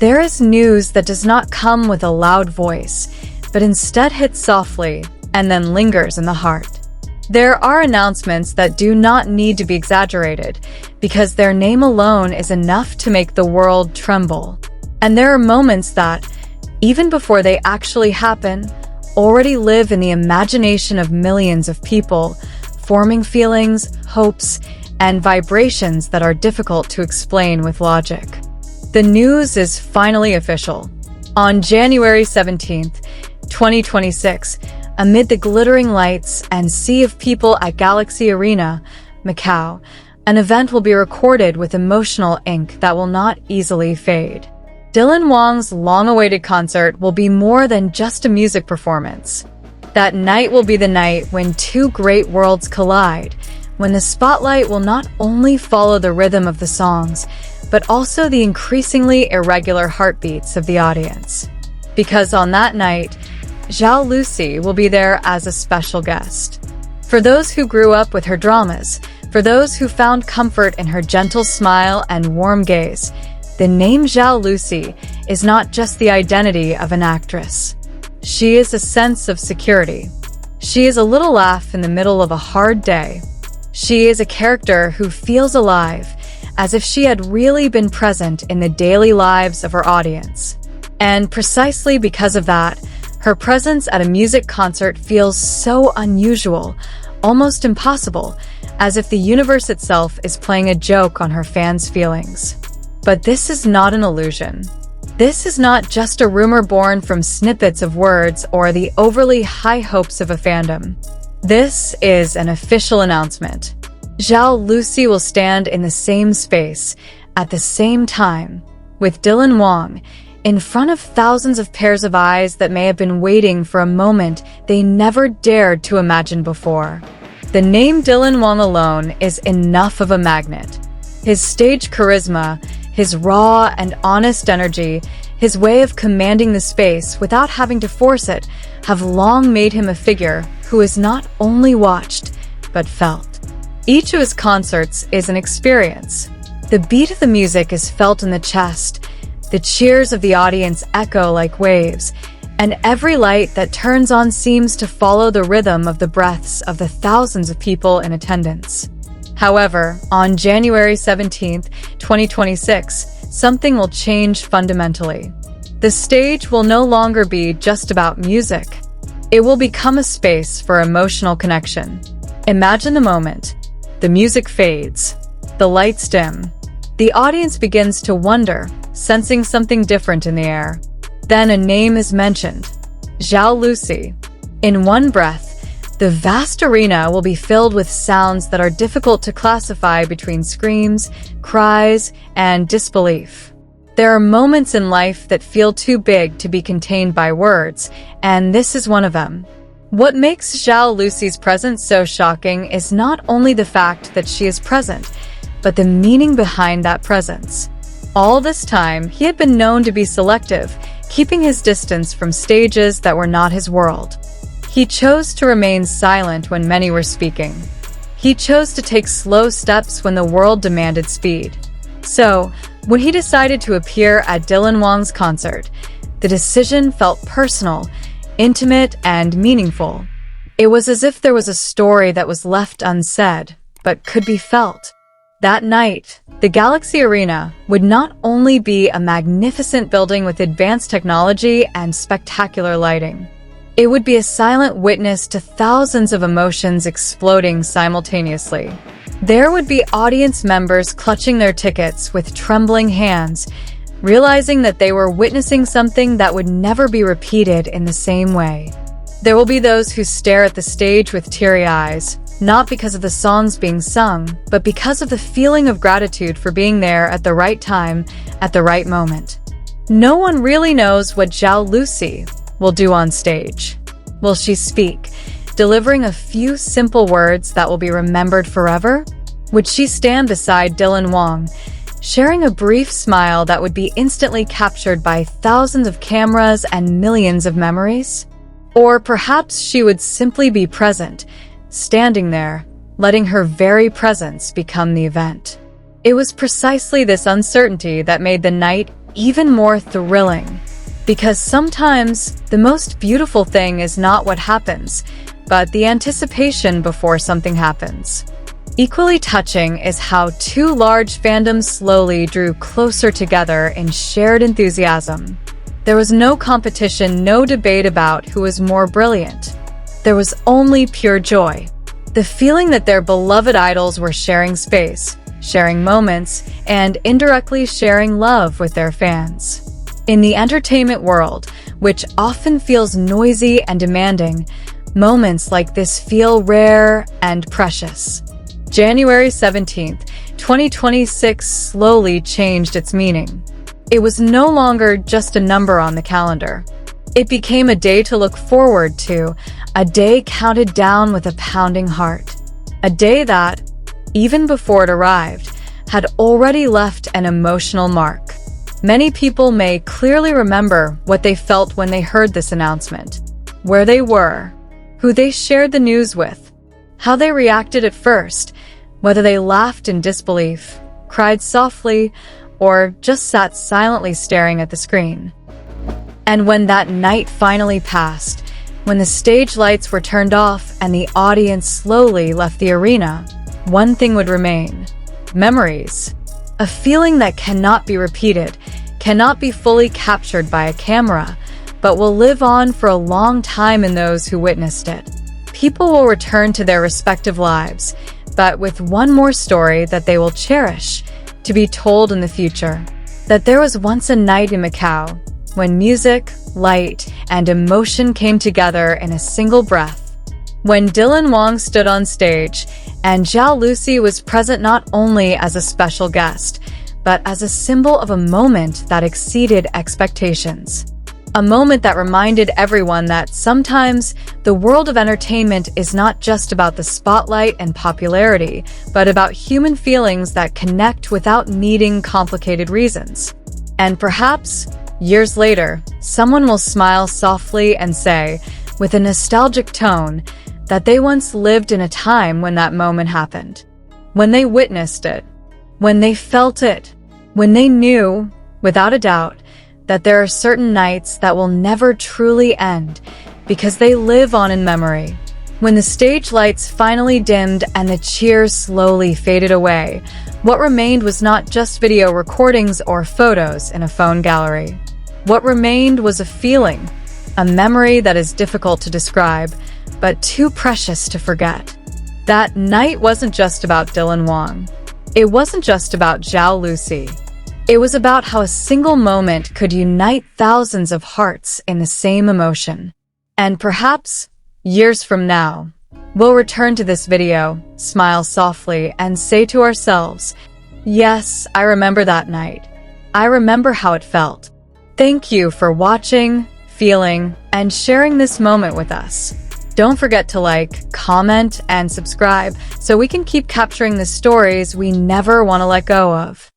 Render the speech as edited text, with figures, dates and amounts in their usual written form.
There is news that does not come with a loud voice, but instead hits softly and then lingers in the heart. There are announcements that do not need to be exaggerated, because their name alone is enough to make the world tremble. And there are moments that, even before they actually happen, already live in the imagination of millions of people, forming feelings, hopes, and vibrations that are difficult to explain with logic. The news is finally official. On January 17th, 2026, amid the glittering lights and sea of people at Galaxy Arena, Macau, an event will be recorded with emotional ink that will not easily fade. Dylan Wang's long-awaited concert will be more than just a music performance. That night will be the night when two great worlds collide, when the spotlight will not only follow the rhythm of the songs, but also the increasingly irregular heartbeats of the audience. Because on that night, Zhao Lusi will be there as a special guest. For those who grew up with her dramas, for those who found comfort in her gentle smile and warm gaze, the name Zhao Lusi is not just the identity of an actress. She is a sense of security. She is a little laugh in the middle of a hard day. She is a character who feels alive, as if she had really been present in the daily lives of her audience. And precisely because of that, her presence at a music concert feels so unusual, almost impossible, as if the universe itself is playing a joke on her fans' feelings. But this is not an illusion. This is not just a rumor born from snippets of words or the overly high hopes of a fandom. This is an official announcement. Zhao Lusi will stand in the same space, at the same time, with Dylan Wang, in front of thousands of pairs of eyes that may have been waiting for a moment they never dared to imagine before. The name Dylan Wang alone is enough of a magnet. His stage charisma, his raw and honest energy, his way of commanding the space without having to force it, have long made him a figure who is not only watched, but felt. Each of his concerts is an experience. The beat of the music is felt in the chest, the cheers of the audience echo like waves, and every light that turns on seems to follow the rhythm of the breaths of the thousands of people in attendance. However, on January 17th, 2026, something will change fundamentally. The stage will no longer be just about music. It will become a space for emotional connection. Imagine the moment. The music fades. The lights dim. The audience begins to wonder, sensing something different in the air. Then a name is mentioned. Zhao Lusi. In one breath, the vast arena will be filled with sounds that are difficult to classify between screams, cries, and disbelief. There are moments in life that feel too big to be contained by words, and this is one of them. What makes Zhao Lusi's presence so shocking is not only the fact that she is present, but the meaning behind that presence. All this time, he had been known to be selective, keeping his distance from stages that were not his world. He chose to remain silent when many were speaking. He chose to take slow steps when the world demanded speed. So, when he decided to appear at Dylan Wang's concert, the decision felt personal, intimate, and meaningful. It was as if there was a story that was left unsaid, but could be felt. That night, the Galaxy Arena would not only be a magnificent building with advanced technology and spectacular lighting. It would be a silent witness to thousands of emotions exploding simultaneously. There would be audience members clutching their tickets with trembling hands, realizing that they were witnessing something that would never be repeated in the same way. There will be those who stare at the stage with teary eyes, not because of the songs being sung, but because of the feeling of gratitude for being there at the right time, at the right moment. No one really knows what Zhao Lusi will do on stage. Will she speak, delivering a few simple words that will be remembered forever? Would she stand beside Dylan Wang, sharing a brief smile that would be instantly captured by thousands of cameras and millions of memories? Or perhaps she would simply be present, standing there, letting her very presence become the event. It was precisely this uncertainty that made the night even more thrilling. Because sometimes the most beautiful thing is not what happens, but the anticipation before something happens. Equally touching is how two large fandoms slowly drew closer together in shared enthusiasm. There was no competition, no debate about who was more brilliant. There was only pure joy. The feeling that their beloved idols were sharing space, sharing moments, and indirectly sharing love with their fans. In the entertainment world, which often feels noisy and demanding, moments like this feel rare and precious. January 17th, 2026 slowly changed its meaning. It was no longer just a number on the calendar. It became a day to look forward to, a day counted down with a pounding heart. A day that, even before it arrived, had already left an emotional mark. Many people may clearly remember what they felt when they heard this announcement, where they were, who they shared the news with, how they reacted at first, whether they laughed in disbelief, cried softly, or just sat silently staring at the screen. And when that night finally passed, when the stage lights were turned off and the audience slowly left the arena, one thing would remain: memories. A feeling that cannot be repeated, cannot be fully captured by a camera, but will live on for a long time in those who witnessed it. People will return to their respective lives, but with one more story that they will cherish, to be told in the future. That there was once a night in Macau, when music, light, and emotion came together in a single breath. When Dylan Wang stood on stage, and Zhao Lusi was present not only as a special guest, but as a symbol of a moment that exceeded expectations. A moment that reminded everyone that sometimes the world of entertainment is not just about the spotlight and popularity, but about human feelings that connect without needing complicated reasons. And perhaps, years later, someone will smile softly and say, with a nostalgic tone, that they once lived in a time when that moment happened. When they witnessed it. When they felt it. When they knew, without a doubt, that there are certain nights that will never truly end because they live on in memory. When the stage lights finally dimmed and the cheers slowly faded away, what remained was not just video recordings or photos in a phone gallery. What remained was a feeling, a memory that is difficult to describe, but too precious to forget. That night wasn't just about Dylan Wang. It wasn't just about Zhao Lusi. It was about how a single moment could unite thousands of hearts in the same emotion. And perhaps, years from now, we'll return to this video, smile softly, and say to ourselves, yes, I remember that night. I remember how it felt. Thank you for watching, feeling, and sharing this moment with us. Don't forget to like, comment, and subscribe so we can keep capturing the stories we never want to let go of.